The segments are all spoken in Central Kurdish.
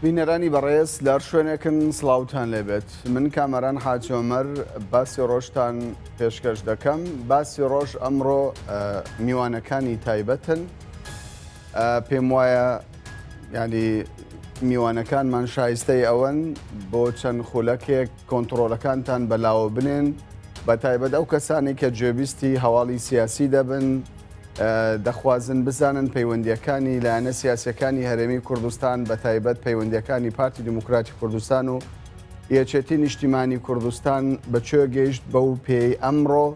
بینەرانی بەڕێز لەر شوێنێکن سڵاوتان لێبێت من کامەران حاجی عومەر باسی ڕۆژتان پێشکەش دەکەم باسی ڕۆژ ئەمڕۆ میوانەکانی تایبەتن پێم وایە ینی میوانەکانمان شایستەی ئەوەن بۆ چەند خولەکێک کۆنتڕۆلەکانتان بەلاوە بنێن بە تایبەت ئەو کەسانی کە گوێبیستی هەواڵی سیاسی دەبن دەخوازن بزانن پەیوەندیەکانی لایەنە سیاسیەکانی هەرێمی کوردستان بە تایبەت پەیوەندیەکانی پارتی دموکراتی کوردستان و یەکێتی نیشتیمانی کوردستان بەکوێ گەیشت بەو پێی ئەمڕۆ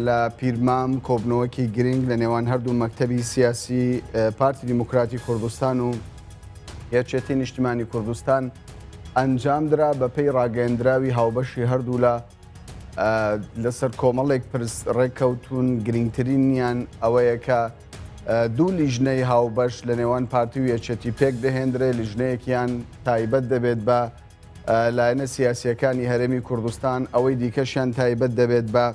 لە پیرمام کۆبنەوەکی گرنگ لە نێوان هەردوو مەکتەبی سیاسی پارتی دموکراتی کوردستان و یەکێتی نیشتیمانی کوردستان ئەنجام درا بە پێی ڕاگەیەندراوی هاوبەشی هەردوو لەسەر کۆمەڵێک پرس ڕێککەوتون گرنگترینیان ئەوەیە کە دوو لیژنەی هاوبەش لە نێوان پارتی و یەکێتی پێک دەهێنرێ لیژنەیەکیان تایبەت دەبێت بە لایەنە سیاسیەکانی هەرێمی کوردستان ئەوەی دیکەشیان تایبەت دەبێت بە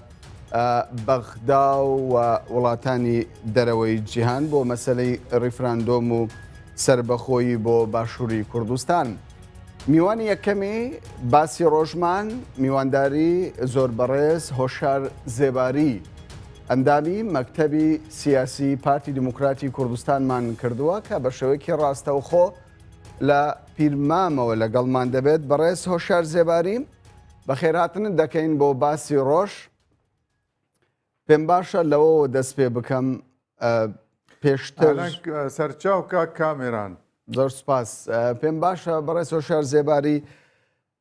بەغدا و وڵاتانی دەرەوەی جیهان بۆ مەسەلەی ڕیفراندۆم و سربەخۆیی بۆ باشووری کوردستان. میوانی یەکەمی باسی ڕۆژمان میوانداری زۆر بەڕێز هۆشار زێباری ئەندامی مەکتەبی سیاسی پارتی دموکراتی کوردستانمان کردووە کە بە شێوەیەکی ڕاستەوخۆ لە پیرمامەوە لەگەڵمان دەبێت. بەڕێز هۆشار زێباری بە خێرهاتن دەکەین بۆ باسی ڕۆژ. پێم باشە لەوە دەست پێ بکەم پێشتر سەرچاو کاک کامێران. زۆر سپاس. پێم باشە بەڕێز هۆشار زێباری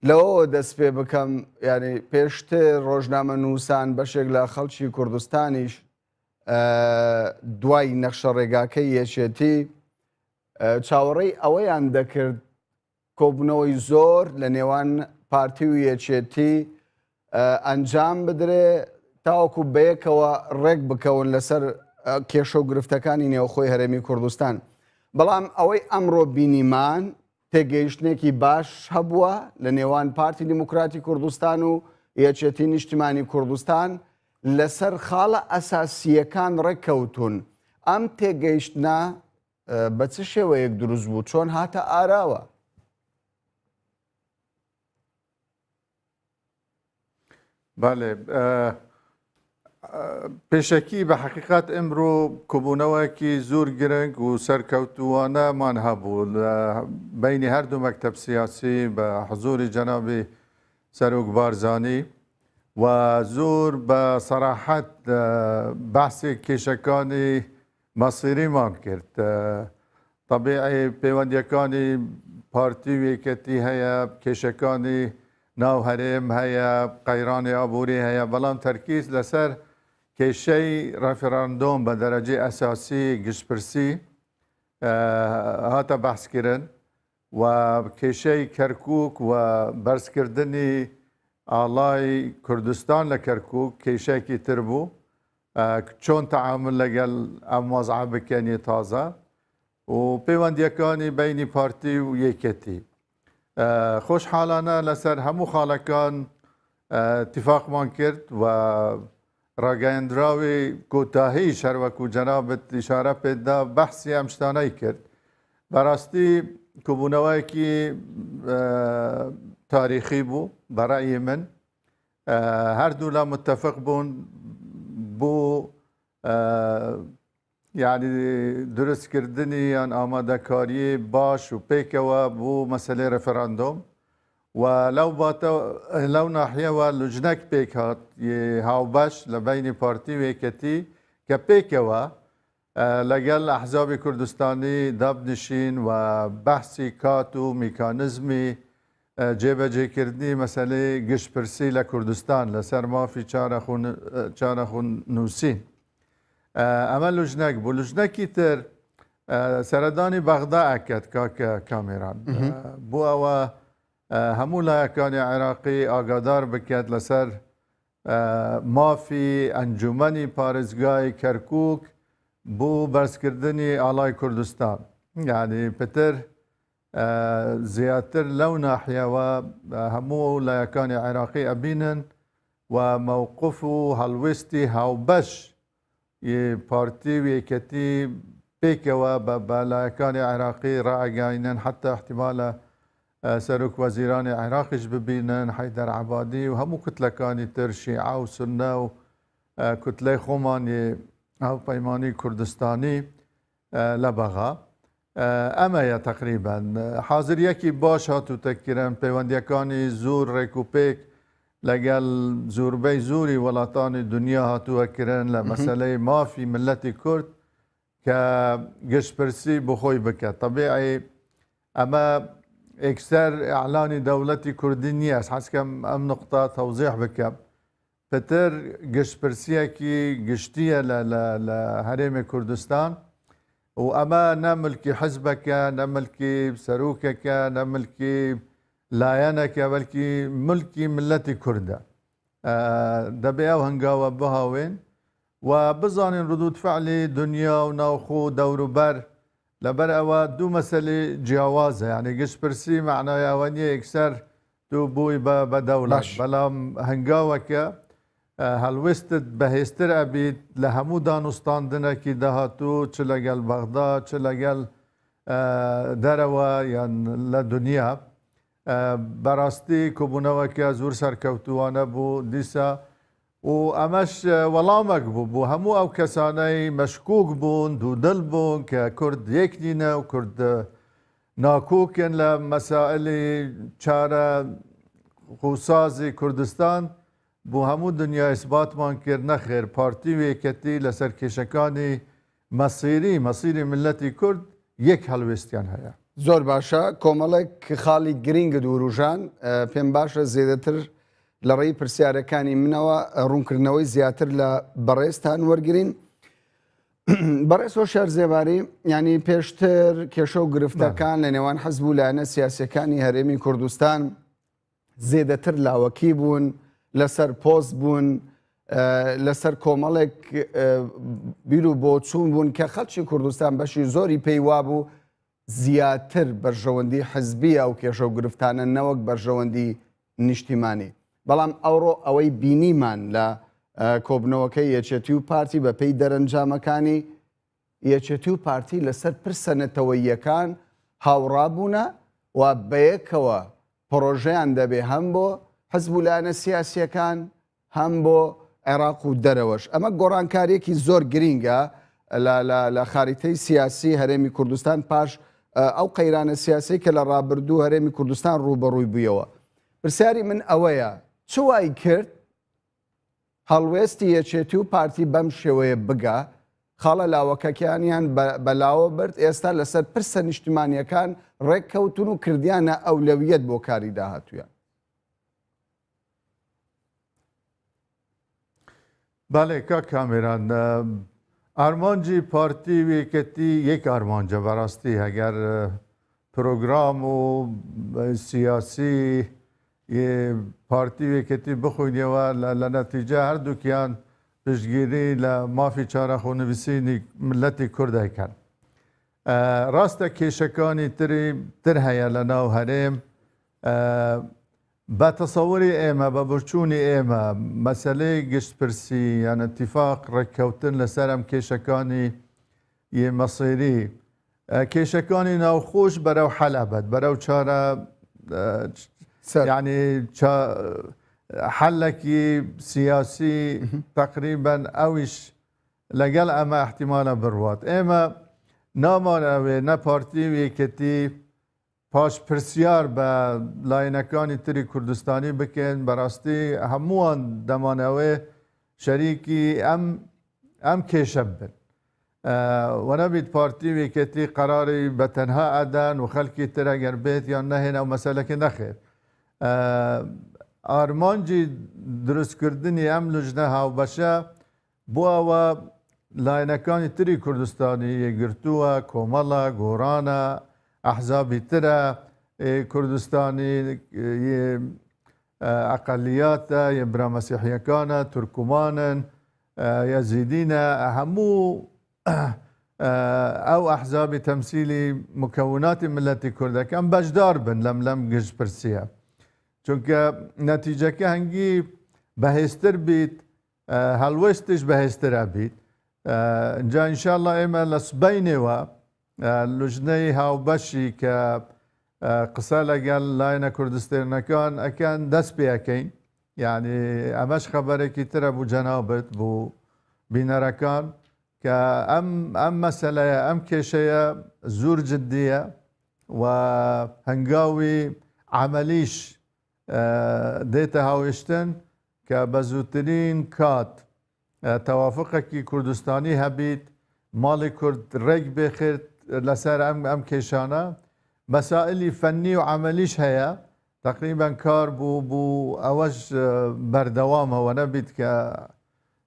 لەوە دەست پێ بکەم ینی پێشتر ڕۆژنامە نووسان بەشێک لە خەڵکی کوردستانیش دوای نەخشە ڕێگاکەی یەکێتی چاوەڕێی ئەوەیان دەکرد کۆبوونەوەی زۆر لە نێوان پارتی و یەکێتی ئەنجام بدرێ تاوەکو بەیەکەوە ڕێک بکەون لەسەر کێشە و گرفتەکانی نێوخۆی هەرێمی کوردستان. بەڵام ئەوەی ئەمڕۆ بینیمان تێگەیشتنێکی باش هەبووە لە نێوان پارتی دموکراتی کوردستان و یەکێتی نیشتیمانی کوردستان لەسەر خاڵە ئەساسیەکان ڕێککەوتون. ئەم تێگەیشتنە بە چ شێوەیەک دروست بوو چۆن هاتە ئاراوە؟ بەڵێ پێشەکی بە حقیقت ئەمڕۆ کۆبوونەوەکی زۆر گرنگ و سەرکەوتووانەمان هەبوو لە بینی هەردوو مەکتەب سیاسی بە حزوری جەنابی سەرۆک بارزانی و زۆر بە سەراحەت بەحسی کێشەکانی مەسیریمان کرد. طبیعی پەیوەندیەکانی پارتی و یەکێتی هەیە، کێشەکانی ناو هەرێم هەیە، قەیرانی ئابووری هەیە، بەڵام تەرکیز لەسەر کێشەی ڕەفێراندۆم بە دەرەجەی ئەساسی گشتپرسی هاتە بەحسکردن و کێشەی کەرکووک و بەرزکردنی ئاڵای کوردستان لە کەرکووک کێشەیەکی تر بوو چۆن تەعامل لەگەڵ ئەم وەزعە بکەنی تازە و پەیوەندیەکانی بینی پارتی و یەکێتی. خۆشحاڵانە لەسەر هەموو خاڵەکان اتفاقمان کرد و ڕاگەیەندراوی کۆتاهی شەروەک و جەنابەت ئیشارە پێدا بەحسی ئەم شتانەی کرد. بەڕاستی کۆبوونەوەیەکی تاریخی بوو بەڕای من. هەردوو لە متتەفق بوون بۆ یعنی دروستکردنی یان ئامادەکاری باش و پێکەوە بۆ مەسەلەی ڕەفێراندۆم و لەو ناحیەوە لوجنەک پێک هات هاوبەش لە بینی پارتی و یەکێتی کە پێکەوە لەگەڵ ئەحزابی کوردستانی دابنیشین و بەحسی کات و میکانزمی جێبەجێکردنی مەسەلەی گشتپرسی لە کوردستان لەسەر مافی چارەخۆ نووسین. ئەمە لوژنەک بوو. لوژنەکی تر سەردانی بەغدا ئەکرد کاکە کامێران بۆ ئەوە هەموو لایەکانی عێراقی ئاگادار بکات لەسەر مافی ئەنجومەنی پارێزگای کەرکووک بۆ بەرزکردنی ئاڵای کوردستان. یعنی پتر زیاتر لەو ناحیەوە هەموو لایەکانی عێراقی ئەبینن و مووقف و هەڵوێستی هاوبەش پارتی و یەکێتی بيكوا بلايكان عراقي راعيين حتى احتمال سرك وزيران عراقي ببينن حيدر عبادي وهمو كتلة كاني تر شيعة وسنة وكتلة خماني أو بيماني كردستاني لبغا أما تقريبا حاضر يكي باش هاتو تكرن بيوانديكاني زور ريكوبيك لقال زور بي زوري ولاتاني دنيا هاتو أكرن لمسألة ما في ملتي كرد كجشبرسي بخوي بك طبيعي أما اكثر اعلان دولتي كردية حس كم ام نقطة توضيح بك فتر جشبرسيا كي جشتية لهرم كردستان واما نملكي حزبك نملكي سروكك نملكي لاينك بلكي ملكي ملتي كردة دبيا وهنقاوة بها وين وبظن ردود فعلي دنيا وناوخو دور بر لبر أوا دو مسألة جوازة يعني جشبرسي معناه يوانية إكسر تو بوي بدولة بلا هنگاوك هلوستت بهستر أبيت لهمو دانستاندنا كي دهاتو چلقل بغداد چلقل دروا يعني لدنيا براستي كوبوناوك زور سركوتوانا بو ديسا و امش ولامك بو همو او كساني مشكوك بون دو دل بون ككرد يكنينا وكرد ناكوكن لمسائل چارة خوصازي كردستان بو همو دنيا اثبات مان كرنا خير بارتي ويكتي لسر كشكاني مصيري ملتي كرد يك هلوستيان هيا زور باشا كومالك خالي جرينج دوروجان بين باشا زيدتر لڕێی پرسیارەکانی منەوە ڕوونکردنەوەی زیاتر لە بەڕێزتان وەرگرین بەڕێز هۆشیار زێباری ینی پێشتر کێشە و گرفتەکان لە نێوان حەزب و لایەنە سیاسیەکانی هەرێمی کوردستان زێدەتر لاوەکی بوون لەسەر پۆست بوون لەسەر کۆمەڵێک بیر و بۆچوون بوون کە خەڵکی کوردستان بەشی زۆری پێی وابوو زیاتر بەرژەوەندی حزبی ئەو کێشە و گرفتانە نەوەک بەرژەوەندی نیشتیمانی بەڵام ئەوڕۆ ئەوەی بینیمان لە کۆبنەوەکەی یەکێتی و پارتی بە پێی دەرەنجامەکانی یەکێتی و پارتی لەسەر پرسەنەتەوەییەکان هاوڕابوونە و بەیەکەوە پرۆژەیان دەبێ هەم بۆ حەزب و لایەنە سیاسیەکان هەم بۆ عێراق و دەرەوەش ئەمە گۆڕانکاریەکی زۆر گرینگە لە خاریتەی سیاسی هەرێمی کوردستان پاش ئەو قەیرانە سیاسی کە لە ڕابردوو هەرێمی کوردستان ڕوبەڕووی بوویەوە پرسیاری من ئەوەیە چ وای کرد هەڵوێستی یەکێتی و پارتی بەم شێوەیە بگا خاڵە لاوەکەکیانیان بەلاوە برد ئێستا لەسەر پرسە نیشتیمانیەکان ڕێککەوتون و کردیانە ئەولەویەت بۆ کاری داهاتوویان بله که کامران آرمانجی پارتی ویکتی یک آرمانجا براستی اگر پروگرام و سیاسی یه پارتی ویکتی بخوینی و لنتیجه هر دو کیان پشتگیری لمافی چاره خونویسینی ملتی کرده کن راست کشکانی تر هیا لناو هرم با تصوری ایمه با برچونی ایمه مسئله گشت پرسی یعنی اتفاق رکوتن لسرم کشکانی یه مصیری کشکانی ناو خوش برو حلبت برو چاره يعني حلكي سياسي تقريبا اوش لقل اما احتمالا بروات اما نامانا نا بارتي ويكتي باش پرسیار به لاینکانی تری کردستانی بکن براستی هموان دمانوه شریکی ام کشب بن و نبید پارتی ویکتی قراری به تنها ادن و خلکی تر اگر بیت یا نهین او مسئله که نخیر آرمانجی درست کردنی ام لجنه هاو بشه بوا و لاینکانی تری کردستانی گرتوه کومالا گورانا احزابی تره کردستانی اقلیات برا مسیحیکانا ترکمانن یزیدین همو او احزاب تمثیلی مکونات ملتی کرده کم بجدار بن لم گج پرسیه چونکه نتیجه که هنگی بهستر بیت هلوستش بهستر بیت جا إن شاء الله إما لسبينوا لجني هاو بشي ك قسالة قال لاينا كردستان كان أكان دس بيكين يعني أمش خبرك ترى بو جنابت بو بينركان كأم مسألة أم كشيء زور جدية وهنقاوي عمليش ديتا هاوشتن كبزوترين كات توافقك كردستاني هبيت مالي كرد رق بخير لسر أم كيشانا مسائل فني وعمليش هيا تقريبا كار بو أوج بردوامها ونبيت ك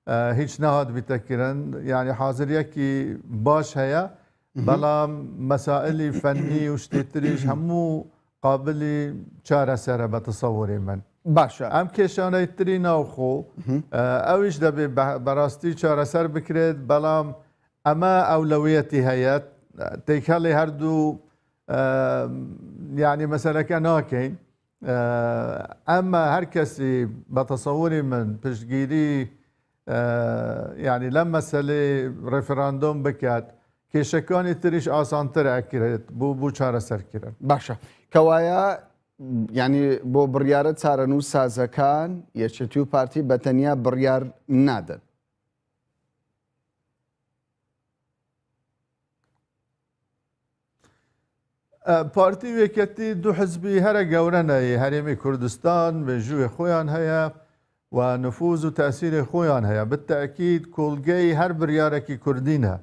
هیچ نهاد بتكرن يعني حاضر يكي باش هيا بلا مسائل فني وشتتريش همو قابل چاره سره بتصوري من باشا ام كيشانه يترينا وخو اويش دبي براستي چاره سر بكريد بلام اما اولويتي هيا تيكالي هردو يعني مثلا كناكين اما هر كسي بتصوري من بشجيري يعني لما سلي ريفراندوم بكات كيشكاني تريش آسانتر اكرت بو چاره سر كرن باشا كوايا يعني بو بريارة سارنو سازكان يشتيو بارتي بتنيا بريار نادن بارتي وكتي دو حزبي هر قورنا هرمي كردستان بجوه خويان هيا ونفوذ وتأثير خويان هيا بالتأكيد كل جاي هر برياركي كردينها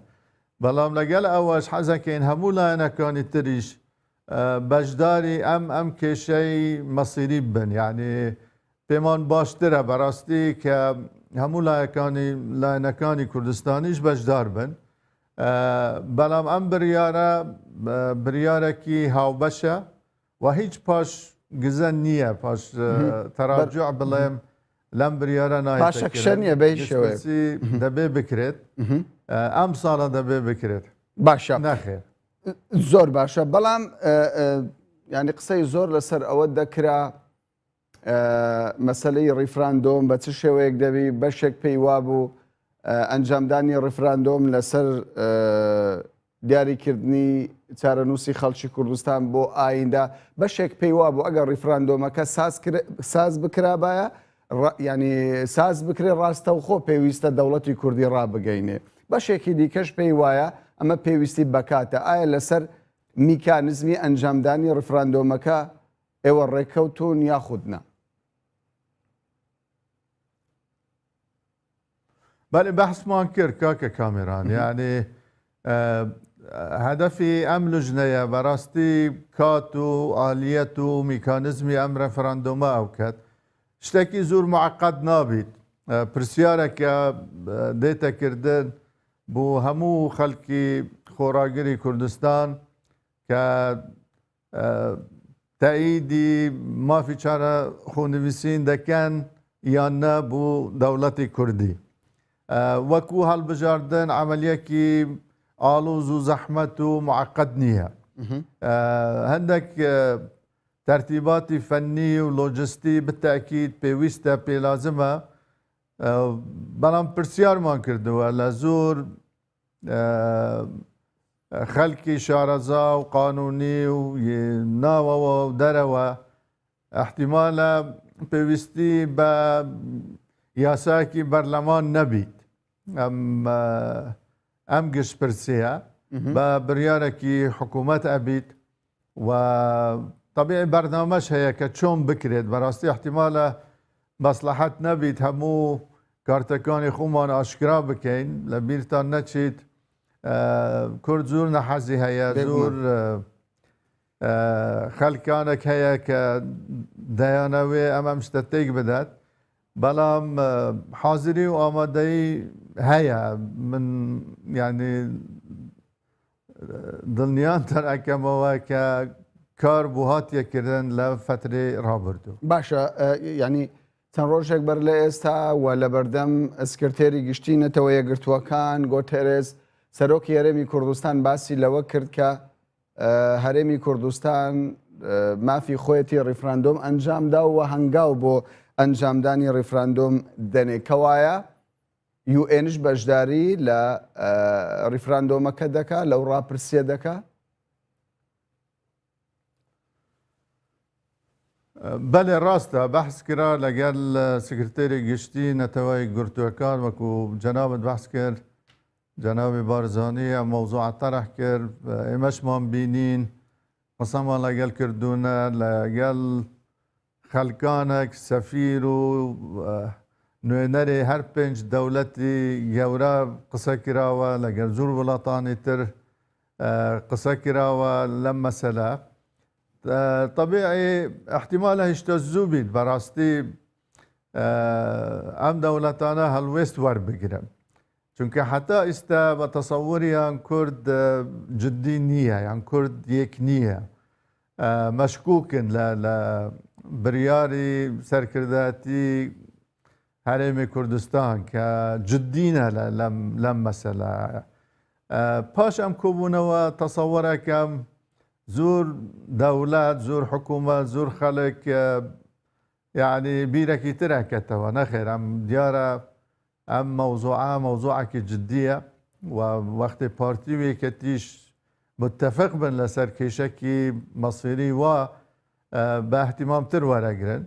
بلام لقل أواش حزكين همولا أنا كان تريش بجداري أم كشي مصيري بن يعني بمان باشترة براستي كهمولا كاني كردستانيش بجدار بن بلام أم بريارة كي هاو بشا وهيج باش جزن نية باش تراجع بلايم لم بريارة نايت باشا كشنية بيشوي دبي بكرت ام سالا دبي بكرت باشا نخير زور باشا بلام يعني قصي زور لسر أود ذكرى مسألة ريفراندوم بتشويك دبي بشك بيوابو أنجام داني ريفراندوم لسر دیاری کردنی چارەنووسی خەڵکی کوردستان بۆ ئایندا بەشێک پێی وابوو ئەگەر ریفراندۆمەکە ساز بکرابایە ینی ساز بکرێ ڕاستەوخۆ پێویستە دەوڵەتی کوردی ڕابگەینێ بەشێکی دیکەش پێی وایە ئەمە پێویستی بکاتە ئایا لەسەر میکانزمی ئەنجامدانی ریفراندۆمەکە ئێوە ڕێککەوتون یاخودنا بەڵێ بەحسمان کرد کاکە کامێران یعنی هدفي ام لجنه براستي كاتو آليتو ميكانيزمي ام رفراندوما او كات شتكي زور معقد نابيت برسيارك ديتا كردن بو همو خلقي خوراگري كردستان ك تأييدي ما في چاره خونويسين دكان يانا بو دولتي كردي وكو هالبجاردن عملية كي آلوز وزحمة ومعقد نيها عندك ترتيبات فنية ولوجستي بالتأكيد بيويستا بلازمها بلام برسيار ما كردوا لزور خلقي شارزا وقانوني وناوة ودروا احتمالا بيويستي بياساكي برلمان نبيت ام قش برسيها ببرياركي حكومات ابيت وطبيعي برنامج هي كتشوم بكريت براستي احتمالا مصلحة نبيت همو كارتكاني خومان اشكرا بكين لبيرتان نتشيت كرد زور نحزي هيا زور خلقانك هيا كديانوي امام شتتيك بدات بلام حاضري وآمادي هيا من يعني ضمنيان ترأكموا كاربوهات يكرن لفترة رابردو باشا يعني تنروجك برلا استا ولا بردم اسكرتيري قشتينة تويا قرتوكان غوتيريز سروكي هرمي كردستان باسي لو كرد كا هرمي كردستان ما في خويتي ريفراندوم انجام دا وهنگاو بو انجام داني ريفراندوم دني كوايا UN بەشداری لە ریفراندۆمەکە دەکا لەو ڕاپرسیە دەکا؟ بەێ ڕاستە بەحس کرا لەگەل سکرتێری گشتی نەتەوەی گرتووەکان وەکو جەنابەت بەحس کرد جەنابی بارزانی ئەم مەوزوع تەرەح کرد ئێمەشمان بینین قسەمان لەگەل کردوونە لەگەل خەلکانێک سەفیر و نوێنەری هەر پێنج دەوڵەتی گەورە قسە کراوە لەگەل زۆر وڵاتانی تر قسە کراوە لەم مەسەلە طبيعي احتمال هشتا زوبيد براستي ام دولتانا هالويست ور بگرم چونکه حتی استا بتصوري ان كرد جدي نية يعني كرد يك نية مشكوكن برياري سركرداتي هرم كردستان كجدينا لم مثلا باش ام كوبونوا تصوركم زور دولات زور حكومات زور خلق يعني بيركي تركتها نخير ام ديارة ام موضوعك جدية ووقت بارتي كتيش متفق بن لسر كيشكي مصيري و باهتمام ترورا جرن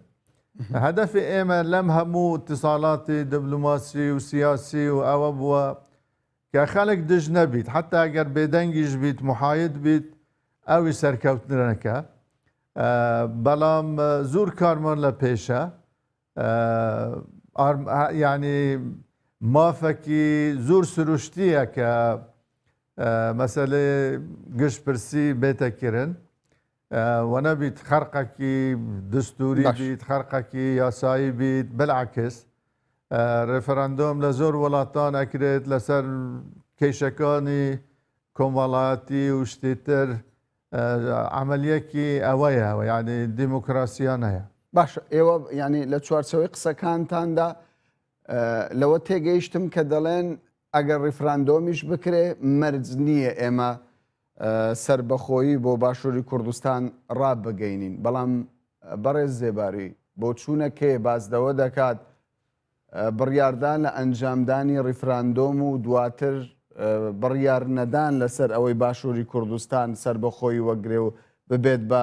هدف ايما لم همو اتصالاتي دبلوماسي وسياسي واوبوا كخلق دجنا بيت حتى اگر بدنجش بيت محايد بيت اوی سرکەوتنەکە بەڵام زۆر کارمان لە پێشە یعنی مافەکی زۆر سروشتیە کە مەسەلەی گشتپرسی بێتەکردن و نەبیت خەرقێکی دستوری بیت خەرقێکی یاسایی بیت بالعکس ڕێفەرەندۆم لە زۆر وڵاتان ئەکرێت لەسەر کێشەکانی کۆمەڵایەتی و شتی تر عملیەکی ئەوەیە یعنی دیموکراسیانەیە باش ئێوە ینی لە چوارچەوەی قسەکانتاندا لەوە تێگەیشتم کە دەڵێن ئەگەر ڕیفراندۆمیش بکرێ مەرج نییە ئێمە سربەخۆیی بۆ باشووری کوردستان ڕابگەینین بەڵام بەڕێز زێباری بۆ چوونەکێ بازدەوە دەکات بڕیاردان لە ئەنجامدانی ڕیفراندۆم و دواتر بڕیار نەدان لەسەر ئەوەی باشووری کوردستان سربەخۆی وەگرێ و ببێت بە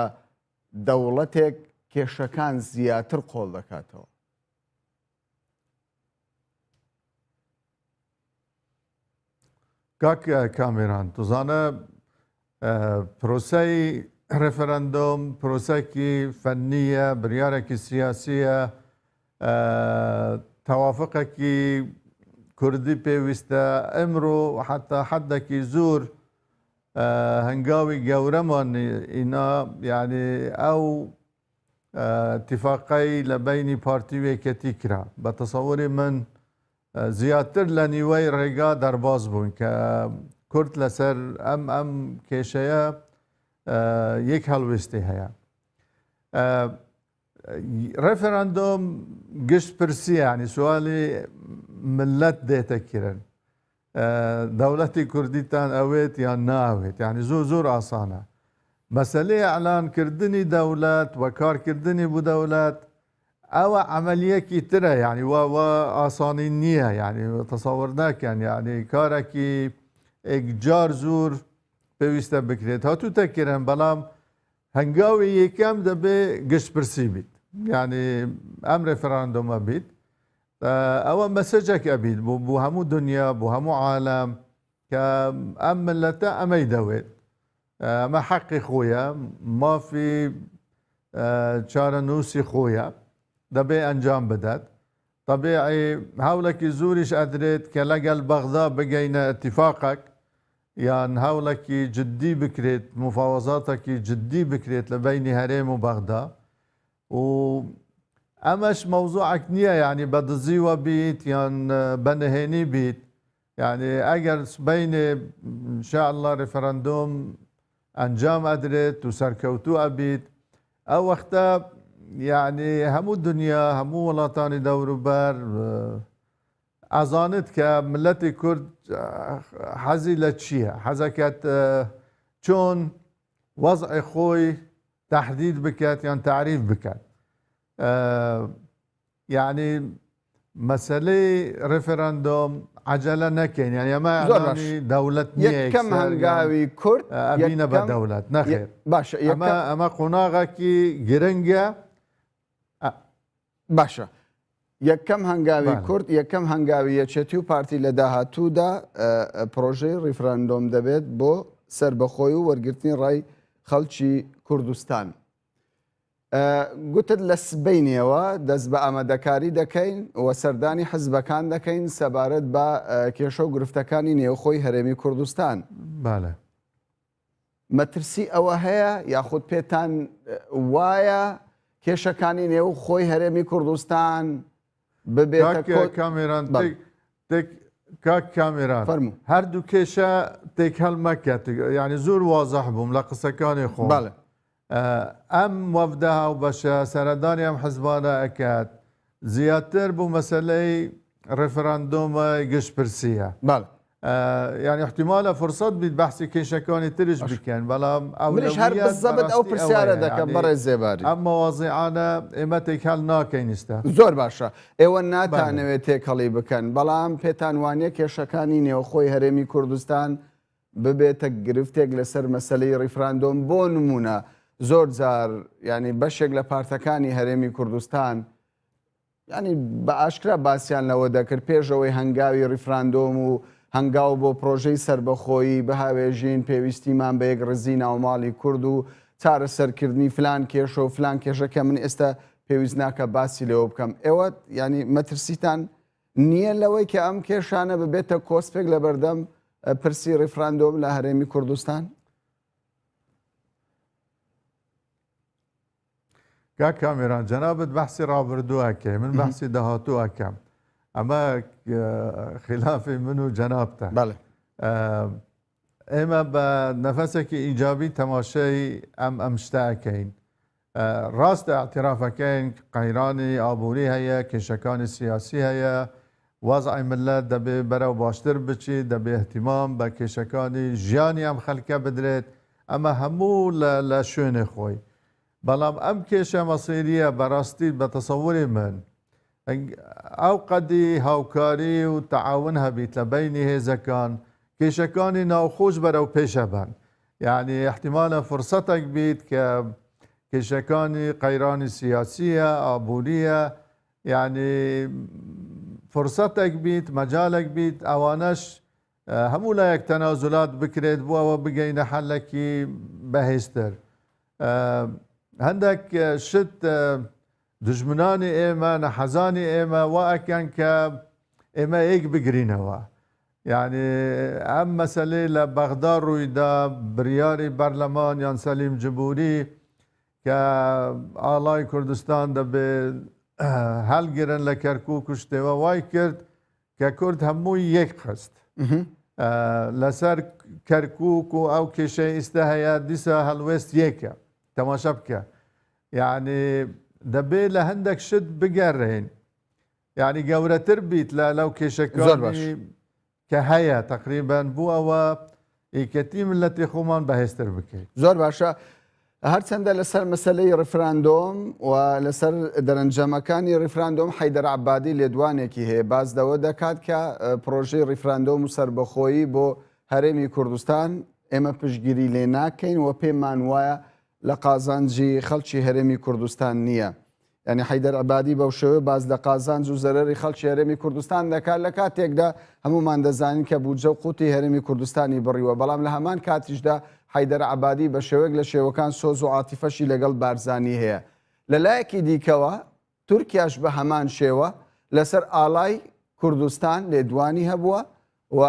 دەوڵەتێک کێشەکان زیاتر قۆڵ دەکاتەوە. کاک کامێران توزانە پرۆسەی ڕێفەرەندۆم پرۆسەکی فەنیە بریارێکی سیاسیە تەوافقێکی کوردی پێویستە ئەمڕۆ حتا حدێکی زۆر هەنگاوی گەورەمان ئینا یعنی ئەو اتفاقی لە بینی پارتیوێکەتی کرا بە تەسەووری من زیاتر لە نیوەی ڕێگا دەرباز بوون کە کورد لەسەر ئەم کێشەیە یەک هەڵوێستی هەیە. ڕێفەرەندۆم گشت پرسیە ینی سوالی ملت دێتەکردن دەوڵەتی کوردیتان ئەوێت یان ناوێت یعنی زۆر ئاسانە مەسەلەی ئەعلانکردنی دەوڵەت و کارکردنی بوو دەوڵەت ئەوە عملیەکی ترە یعنی وا ئاسانی نییە یعنی تەسەووڕ ناکەن یعنی کارێکی ئێکجار زۆر پێویستە بکرێت هاتووتەکردن بەڵام هەنگاوی یەکەم دەبێ گشتپرسی بیت یعنی ئەم ڕێفەرەندۆمە بیت ئەوە مەسەجێکە بیت بۆ هەموو دنیا بۆ هەموو عالەم کە ئەم ملەتە ئەمەی دەوێت ئەمە حەقی خۆیە مافی چارەنووسی خۆیە دەبێ ئەنجام بدات طبیعی هەوڵێکی زۆریش ئەدرێت کە لەگەڵ بەغدا بگەینە اتفاقێک یان هەوڵێکی جدی بکرێت مفاوەزاتێکی جدی بکرێت لە بینی هەرێم و بەغدا و ئەمەش مەوزوعێک نییە یعنی بەدزیوە بیت یان بەنهێنی بیت یعنی ئەگەر بینێ انشاءالله ڕێفەرەندۆم ئەنجام ئەدرێت و سەرکەوتوو ئەبیت ئەو وەختە یعنی هەموو دنیا هەموو وڵاتانی دەوروبەر ئەزانت کە ملەتی کورد حەزی لە چییە حەزەکەت چۆن وەزعی خۆی تەحدید بکات یان تعریف بکات یعنی مسئله رفراندوم عجله نکن یعنی اما اعلانی دولت نیه یکم هنگاوی کرد ابینه به دولت نخیر باشه اما قناغه کی گرنگه باشه یکم هنگاوی کرد یکم هنگاوی یەکێتی و پارتی لە داهاتوودا پرۆژەی ریفراندۆم دەبێت بۆ سربەخۆی و وەرگرتنی ڕای خەڵکی کوردستان. گوتت لە سبەینەوە دەست بە ئامادەکاری دەکەین و سەردانی حزبەکان دەکەین سەبارەت بە کێشە و گرفتەکانی نێوخۆی هەرێمی کوردستان. مەترسی ئەوە هەیە یاخود پێتان وایە کێشەکانی نێو خۆی هەرێمی کوردستان ببێتە کامێران کاک کامێران هەردوو کێشە تێک هەڵمەکە یعنی زۆر وازەح بووم لە قسەکانی خۆم ئەم وەفدە هاوبەشە سەردانی ئەم حزبانە ئەکات زیاتر بوو مەسەلەی ڕێفراندۆمە گشتپرسیە يعني احتمال فرصات بيت بحثي كيشكاني ترش بكن بلا منش هر بالضبط او برسيارة دكا برا الزباري اما واضعانا ايمتك هل ناكين استا زور باشا ايوان ناتانوي تيك هلي بكن بلا بيتان وانيا كيشكاني نيو خوي هرمي كردستان ببيتك گرفتك لسر مسألة ريفراندوم بو نمونا زور زار يعني بشك لپارتكاني هرمي كردستان يعني باشكرا باسيان لو دكر بيجوي هنگاوي ريفراندوم و هەنگاو بۆ پرۆژەی سربەخۆیی بەهاوێژین پێویستیمان بە یەک ڕزی ناوماڵی کورد و چارەسەرکردنی فلان کێشە و فلان کێشەکە من ئێستا پێویست ناکە باسی لەوە بکەم. ئێوە ینی مەترسیتان نییە لەوەی کە ئەم کێشانە ببێتە کۆسپێک لە بەردەم پرسی ڕێفراندۆم لە هەرێمی کوردستان؟ کا کامێران جەنابەت بەحسی ڕابردووەکەی من بەحسی داهاتووەکەم اما خلاف منو جنابته بله اما بنفسك ايجابي تماشي ام اشتاكين راست اعترافكين قيراني ابوري هيا كشكان سياسي هيا وضع ملت دبي برا باشتر بچي دبي اهتمام بكشكاني جياني ام خلقه بدرت اما همو لشون خوي بلام ام كيشه مصيريه براستي بتصوري من او قدي هاوكاري وتعاونها بيت لبيني هذا كان كيشكاني ناوخوش برو بيشبان يعني احتمالا فرصتك بيت كيشكاني قيراني سياسية ابولية يعني فرصتك بيت مجالك بيت اوانش همو لايك تنازلات بكريت بوا وبقينا حلكي بهستر عندك شت دجمناني ايما نحزاني ايما واكن ك ايما هيك بقرينوا يعني ام مسألة لبغداد رويدا برياري برلمان يان سليم جبوري كآلاي كردستان دا هل گرن لكركوك وشتوا واي كرد ككرد همو يك خست لسر كركوك او كشي استهيا ديسا هلوست يكا تماشبكا يعني دبي لهندك شد بقرين يعني قورة تربيت لو كشكاني كهيا تقريبا بو او كتيم التي خومان بهستر بكي زور باشا هرچەندە لەسەر مەسەلەی ڕفراندۆم و لەسەر دەرەنجامەکانی ڕفراندۆم حەیدەر عەبادی لێدوانێکی هەیە باز دەوە دەکات کە پرۆژەی ڕفراندۆم و سربەخۆیی بۆ هەرێمی کوردستان ئێمە پشتگیری لێ ناکەین و پێمان وایە لە قازانجی خەڵکی هەرێمی کوردستان نییە. یعنی حەیدەر عەبادی بەو شێوەیە باز لە قازانج و زەرەری خەڵکی هەرێمی کوردستان دەکات لە کاتێکدا هەمومان دەزانین کە بودجە و قوتی هەرێمی کوردستانی بڕیوە بەڵام لە هەمان کاتیشدا حەیدەر عەبادی بە شێوەیەک لە شێوەکان سۆز و عاتیفەشی لەگەڵ بارزانی هەیە. لەلایەکی دیکەوە تورکیاش بە هەمان شێوە لەسەر ئاڵای کوردستان لێدوانی هەبووە و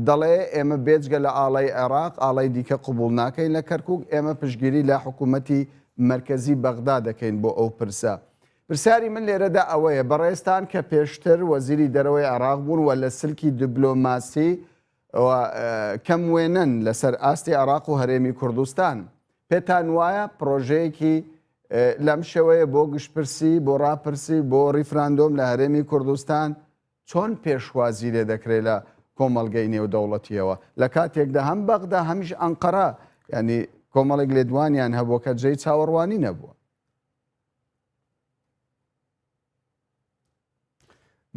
دەڵێ ئێمە بێجگە لە ئاڵای عێراق ئاڵای دیکە قبول ناکەین لە کەرکووک ئێمە پشتگیری لە حکوومەتی مرکزی بەغدا دەکەین بۆ ئەو پرسە. پرسیاری من لێرەدا ئەوەیە بەڕێستان کە پێشتر وەزیری دەرەوەی عێراق بوون و لە سلکی دیبلۆماسی کەم وێنن لەسەر ئاستی عێراق و هەرێمی کوردستان پێتان وایە پرۆژەیەکی لەم شێوەیە بۆ گشتپرسی بۆ ڕاپرسی بۆ ڕیفراندۆم لە هەرێمی کوردستان چۆن پێشوازی لێ دەکرێت لە کۆمەڵگەی نێودەوڵەتیەوە لە کاتێکدا هەم بەغدا هەمیش ئەنقەرە ینی کۆمەڵێک لێدوانیان هەبووە کە جێی چاوەڕوانی نەبووە.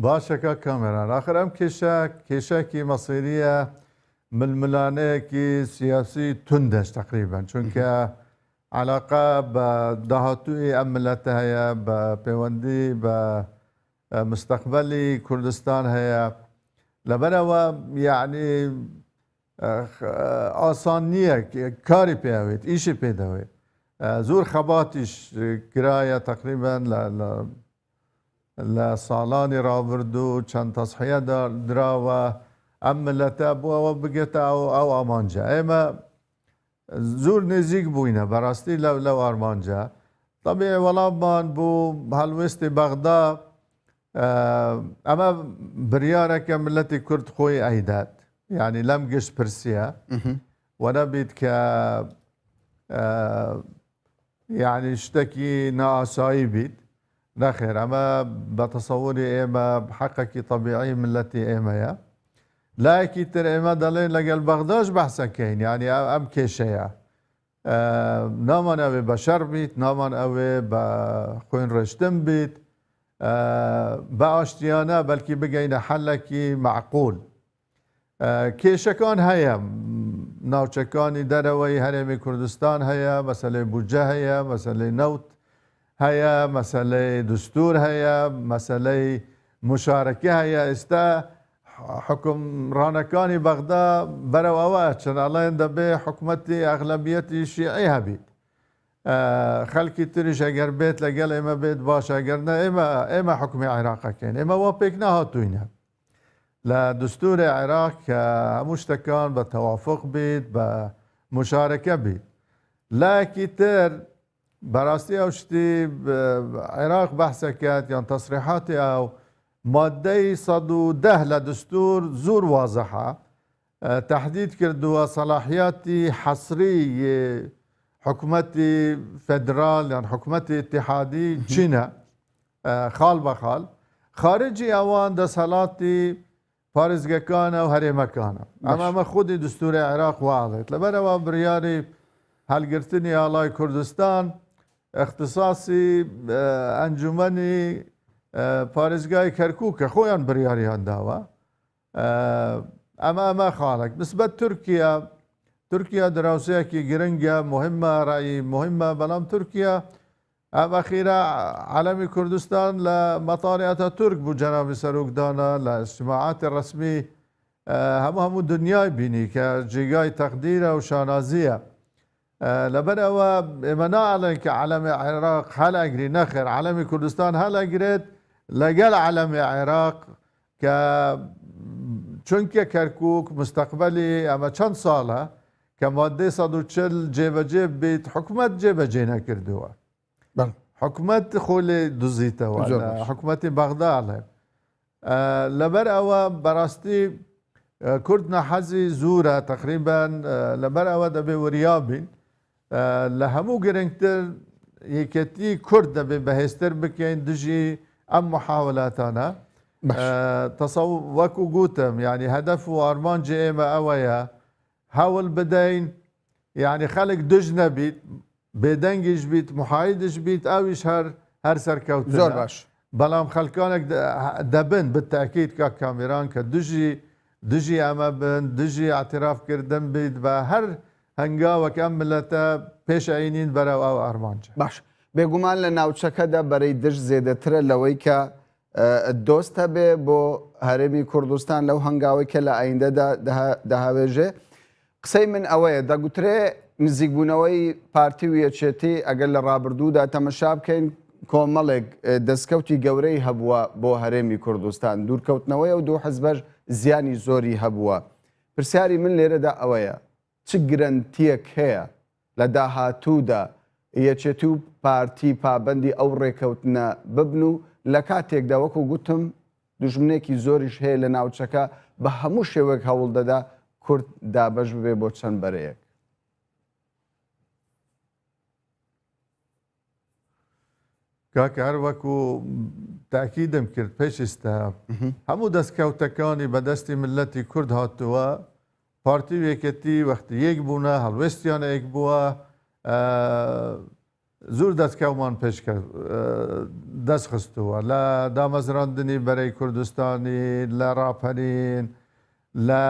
باشەکە کامێران آخر ئەم کێشەکی مەسیریە ململانەیەکی سیاسی توندەش تقریبا چونکە علاقە بە داهاتووی ئەم ملەتە هەیە بە پەیوەندی بە مستەقبەلی کوردستان هەیە لەبەرەوە یعنی ئاسان نییە کاری پێوێت ئیشی پێدەوێت زۆر خەباتیش کرایە تقریبا لە ساڵانی ڕابردوو چەند تەسحیە دراوە ئەم ملەتە بووەوە بگێتە ئەو ئامانجا ئێمە زۆر نزیک بووینە بەڕاستی لەو ئارمانجا طبیعی وەڵاممان بوو هەڵوێستی بەغدا ئەمە بریارێکە ملەتی کورد خۆی ئەیدات یعنی لەم گشت پرسیە وەنەبیت کە یعنی شتێکی نائاسایی بیت نەخێر ئەمە بە تەسەووری ئێمە حەقێکی طبیعی ملەتی ئێمەیە لایەکی تر ئێمە دەڵێن لەگەڵ بەغداش بەحسەکەین یعنی ئەم کێشەیە نامان ئەوێ بە شەڕ بیت نامان ئەوێ بە خوێن ڕێشتن بیت بە ئاشتیانە بەلکی بگەینە حەلێکی معقول کێشەکان هەیە ناوچەکانی دەرەوەی هەرێمی کوردستان هەیە مەسەلەی بودجە هەیە مەسەلەی نەوت هەیە مەسەلەی دستور هەیە مەسەلەی مشارەکە هەیە ئێستا حکومڕانەکانی بەغدا بەرەو ئەوە چەناڵێن دەبێ حکوومەتی ئەغلەبیەتی شیعی هەبیت خەڵکی تریش ئەگەر بێت لەگەڵ ئێمە بێت باشە ئەگەرنە ئێمە حکومی عێراقەکەین ئێمە وا پێک نەهاتووینە لە دستوری عێراق کە هەموو شتەکان بە تەوافق بیت بە مشارەکە بیت لایەکی تر بەڕاستی ئەو شتی عێراق بەحسەکات یان تەسریحاتی ئەو مادەی 110 لە دستور زۆر وازەحە تهدید کردووە سەلاحیاتی حەسری حکوومەتی فێدرال یان حکوومەتی ئیتیحادی چینە خاڵ بە خاڵ خارجی ئەوان دەسەڵاتی پارێزگەکانە و هەرێمەکانە ئەمە خودی دستوری عێراق واڵێت لەبەرەوە بڕیاری هەلگرتنی ئاڵای کوردستان اختصاصی ئەنجومەنی پارێزگای کەرکووک کە خۆیان بڕیاریان داوە ئەمە خاڵێک نسبەت تورکیا دراوسەیەکی گرنگە مهمە ڕایی مهمە بەڵام تورکیا ئەم ئەخیرە عەلەمی کوردستان لە مەطاری ئەتاتورک بوو جەنابی سەرۆکدانە لە ئیجتیماعاتی ڕەسمی هەموو دنیای بینی کە جێگای تەقدیرە و شانازیە لەبەرەوە ئێمە ناڵێن کە عەلەمی عێراق هەڵئەگری نەخێر عەلەمی کوردستان هەڵئەگرێت لەگەڵ عەلەمی عێراق کە چونکە کەرکووک مستەقبەلی ئەمە چەند ساڵە کە مادەی 140 جێبەجێ بیت حکوومەت جێبەجێ نەکردووە حکوومەت خۆی دزیتەوە حکوومەتی بەغداڵێ لەبەر ئەوە بەڕاستی کورد نەحەزی زورە تقریبان لەبەر ئەوە دەبێ وریابین لە هەموو گرنگتر یەکەتی کورد دەبێ بەهێزتر بکەین دژی ئەم محاولاتانە وەکو گوتم یعنی هەدەف و ئارمانجی ئێمە ئەوەیە هەوڵ بدەین یعنی خەڵک دژ نەبیت بێدەنگیش بیت محایدش بیت ئەویش هەر سەرکەوتن زۆر باش بەڵام خەڵکانێک دەبن بتاکید کە کامێران کە دژی ئەمە بن دژی ئاعترافکردن بیت بە هەر هەنگاوەک ئەم ملەتە پێشعینین بەرەو ئەو ئارمانجە باش بێگومان لە ناوچەکەدا بەرەی دژ زێدەترە لەوەی کە دۆستە بێ بۆ هەرێمی کوردستان لەو هەنگاوی کە لە ئایندەدا دەهاوێژێ قسەی من ئەوەیە دەگوترێ نزیکبوونەوەی پارتی و یەکێتی ئەگەر لە ڕابردوودا تەمەشا بکەین کۆمەڵێک دەستکەوتی گەورەی هەبووە بۆ هەرێمی کوردستان دوورکەوتنەوەی و دوو حزبەش زیانی زۆری هەبووە پرسیاری من لێرەدا ئەوەیە چ گرنتیەک هەیە لە داهاتوودا یەکێتی و پارتی پابەندی ئەو ڕێکەوتنە ببن و لە کاتێکدا وەکو گوتم دوژمنێکی زۆریش هەیە لە ناوچەکە بە هەموو شێوەیەک هەوڵ دەدا کورد دابەش ببێ بۆ چەند بەرەیەک کاکە هەر وەکو تاکیدم کرد پێشستا هەموو دەستکەوتەکانی بەدەستی ملەتی کورد هاتووە پارتی و یەکەتی وەختی یەک بوونە هەڵوێستیان یەک بووە زۆر دەستکەومان پێشکرد دەست خستووە لە دامەزراندنی بەرەی کوردستانی لە ڕاپەرین لە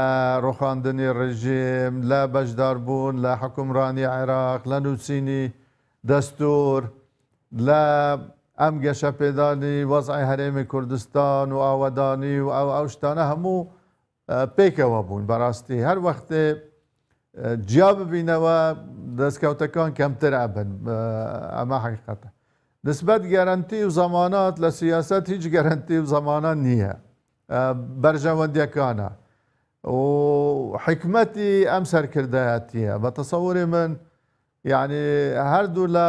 ڕۆخاندنی ڕژیم لە بەشداربوون لە حکومڕانی عێراق لە نووسینی دەستور لە ئەم گەشە پێدانی وەزعی هەرێمی کوردستان و ئاوەدانی و ئەو شتانە هەموو پێکەوە بوون بەڕاستی هەر وەختێ جیا ببینەوە دەستکەوتەکان کەمتر ئەبن ئەمە حقیقەتە نسبەت گەرانتی و زەمانات لە سیاست هیچ گەرانتی و زەمانە نییە بەرژەوەندیەکانە و حکمەتی ئەم سەرکردایەتیە بە تەسەووری من یعنی هەردوو لە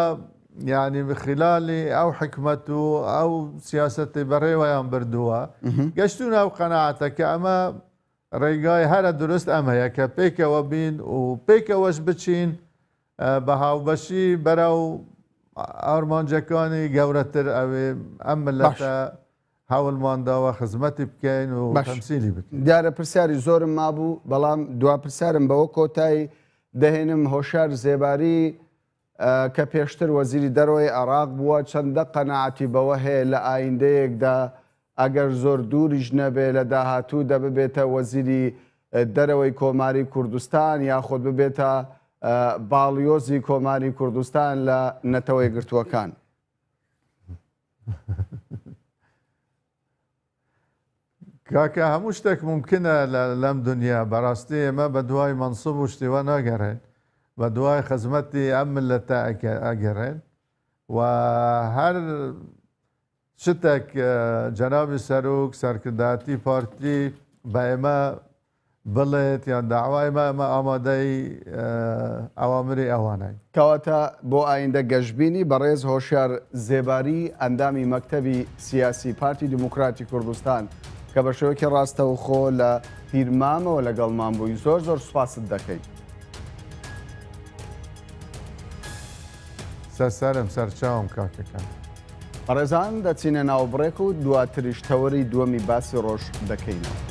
یعنی بخلالی ئەو حکمت و ئەو سیاسەتی بەڕێوەیان بردووە گەشتون ئەو قەناعەتە کە ئەمە ڕێگای هەرە درست ئەمەیە کە پێکەوە بین و پێکەوەش بچین بە هاوبەشی بەرەو ئارمانجەکانی گەورەتر ئەوێ ئەم ملەتە هەوڵمانداوە خزمەتی بکەین و تەمسیلی بکەین دیارە پرسیاری زۆرم مابوو بەڵام دوا پرسیارم بەوە کۆتایی دەهێنم هۆشار زێباری کە پێشتر وەزیری دەرەوەی عێراق بووە چەندە قەناعەتی بەوە هەیە لە ئایندەیەکدا ئەگەر زۆر دووریش نەبێ لە داهاتوو دەبێتە وەزیری دەرەوەی کۆماری کوردستان یاخۆت ببێتە باڵیۆزی کۆماری کوردستان لە نەتەوەی گرتووەکان. کاکە هەموو شتێک ممکنە لەم دنیا بەڕاستی ئێمە بە دوای مەنسوب و شتیوە ناگەڕێن بە دوای خزمەتی ئەم ملەتە ئەگەڕێن و هەر شتێک جەنابی سەرۆک سەرکردایەتی پارتی بە ئێمە بڵێت یان داوای ئێمە ئامادەی ئەوامری ئەوانەی کەواتە بۆ ئایندە گەشتبینی بەڕێز هۆشیار زێباری ئەندامی مەکتەبی سیاسی پارتی دیموکراتی کوردستان کە بە شێوەیەکی ڕاستەوخۆ لە پیرمامەوە لەگەڵمان بووی زۆر زۆر سوپاست دەکەین. سەرسەرم سەرچاوم کاکەکان. ڕێزان دەچینە ناوبڕێک و دواتریش تەوەری دووەمی باسی ڕۆژ دەکەینەوە.